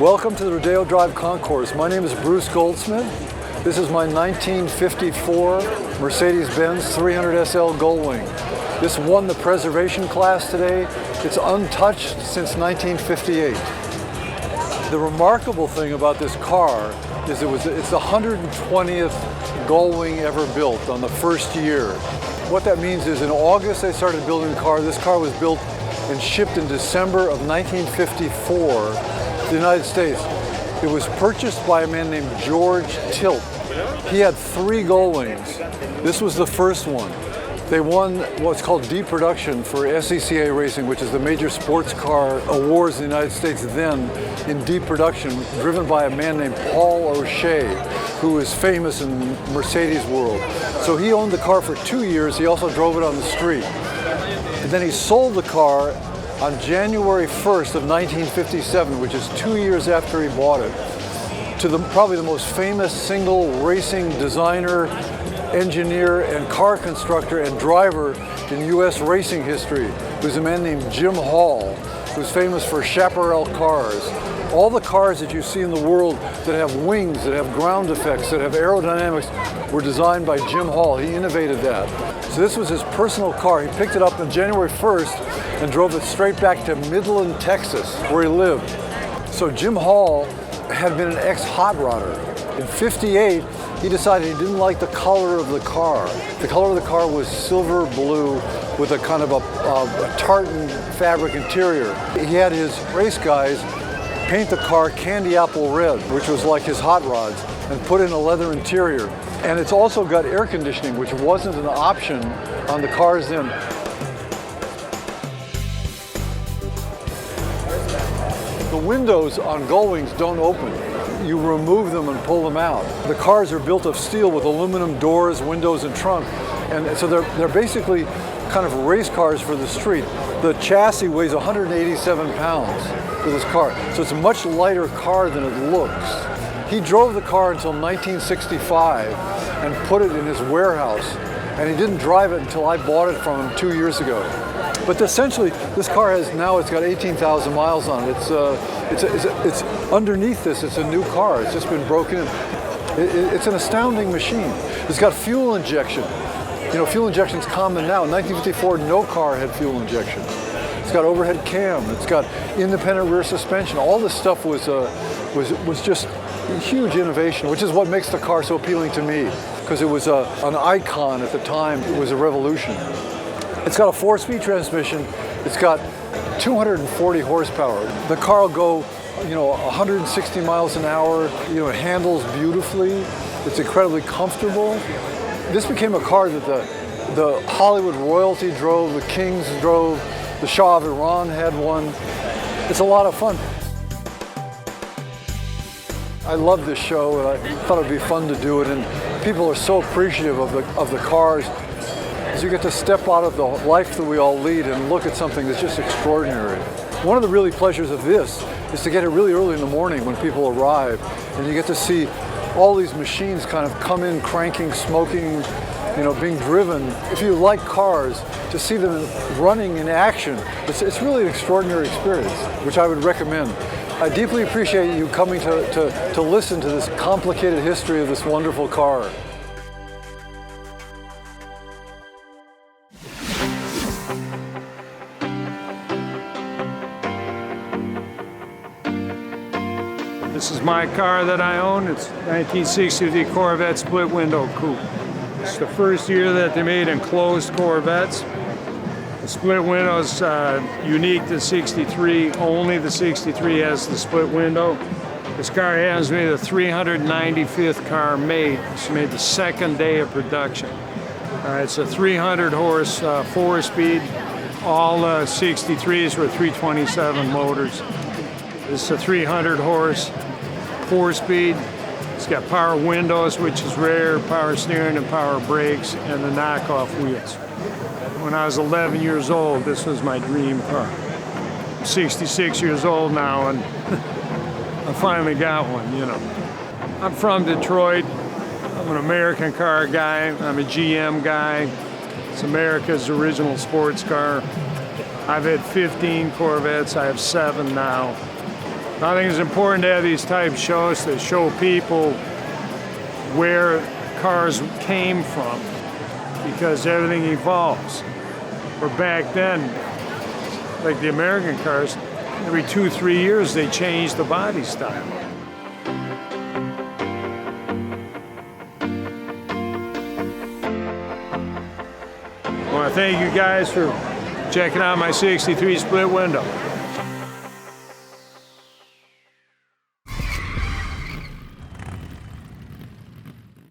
Welcome to the Rodeo Drive Concours. My name is Bruce Goldsmith. This is my 1954 Mercedes Benz 300 SL Gullwing. This won the preservation class today. It's untouched since 1958. The remarkable thing about this car is it's the 120th Gullwing ever built on the first year. What that means is in August they started building the car. This car was built and shipped in December of 1954 to the United States. It was purchased by a man named George Tilt. He had 3 Gullwings. This was the first one. They won what's called D production for SCCA racing, which is the major sports car awards in the United States then, in D production, driven by a man named Paul O'Shea, who is famous in Mercedes world. So he owned the car for 2 years. He also drove it on the street. And then he sold the car on January 1st of 1957, which is 2 years after he bought it, to probably the most famous single racing designer, engineer, and car constructor and driver in U.S. racing history. It was a man named Jim Hall, who's famous for chaparral cars. All the cars that you see in the world that have wings, that have ground effects, that have aerodynamics, were designed by Jim Hall. He innovated that. So this was his personal car. He picked it up on January 1st and drove it straight back to Midland, Texas, where he lived. So Jim Hall had been an ex-hot rodder. In '58, he decided he didn't like the color of the car. The color of the car was silver blue with a kind of a tartan fabric interior. He had his race guys paint the car candy apple red, which was like his hot rods, and put in a leather interior. And it's also got air conditioning, which wasn't an option on the cars then. The windows on Gullwings don't open. You remove them and pull them out. The cars are built of steel with aluminum doors, windows, and trunk. And so they're basically kind of race cars for the street. The chassis weighs 187 pounds for this car. So it's a much lighter car than it looks. He drove the car until 1965 and put it in his warehouse. And he didn't drive it until I bought it from him 2 years ago. But essentially, this car it's got 18,000 miles on it. It's underneath this, it's a new car. It's just been broken in. It's an astounding machine. It's got fuel injection. You know, fuel injection is common now. In 1954, no car had fuel injection. It's got overhead cam. It's got independent rear suspension. All this stuff was just a huge innovation, which is what makes the car so appealing to me, because it was an icon at the time. It was a revolution. It's got a 4-speed transmission. It's got 240 horsepower. The car will go, 160 miles an hour. It handles beautifully. It's incredibly comfortable. This became a car that the Hollywood royalty drove, the kings drove, the Shah of Iran had one. It's a lot of fun. I love this show, and I thought it'd be fun to do it, and people are so appreciative of the cars. You get to step out of the life that we all lead and look at something that's just extraordinary. One of the really pleasures of this is to get it really early in the morning when people arrive, and you get to see all these machines kind of come in, cranking, smoking, being driven. If you like cars, to see them running in action, it's really an extraordinary experience, which I would recommend. I deeply appreciate you coming to listen to this complicated history of this wonderful car. This is my car that I own. It's 1963 Corvette split window coupe. It's the first year that they made enclosed Corvettes. The split window is unique to 63. Only the 63 has the split window. This car has made the 395th car made. It's made the second day of production. It's a 300 horse 4-speed. All 63s were 327 motors. This is a 300 horse 4-speed. It's got power windows, which is rare, power steering and power brakes, and the knockoff wheels. When I was 11 years old, this was my dream car. I'm 66 years old now, and I finally got one, I'm from Detroit. I'm an American car guy. I'm a GM guy. It's America's original sports car. I've had 15 Corvettes. I have 7 now. I think it's important to have these type shows to show people where cars came from, because everything evolves. Or back then, like the American cars, every 2-3 years they changed the body style. I want to thank you guys for checking out my '63 split window.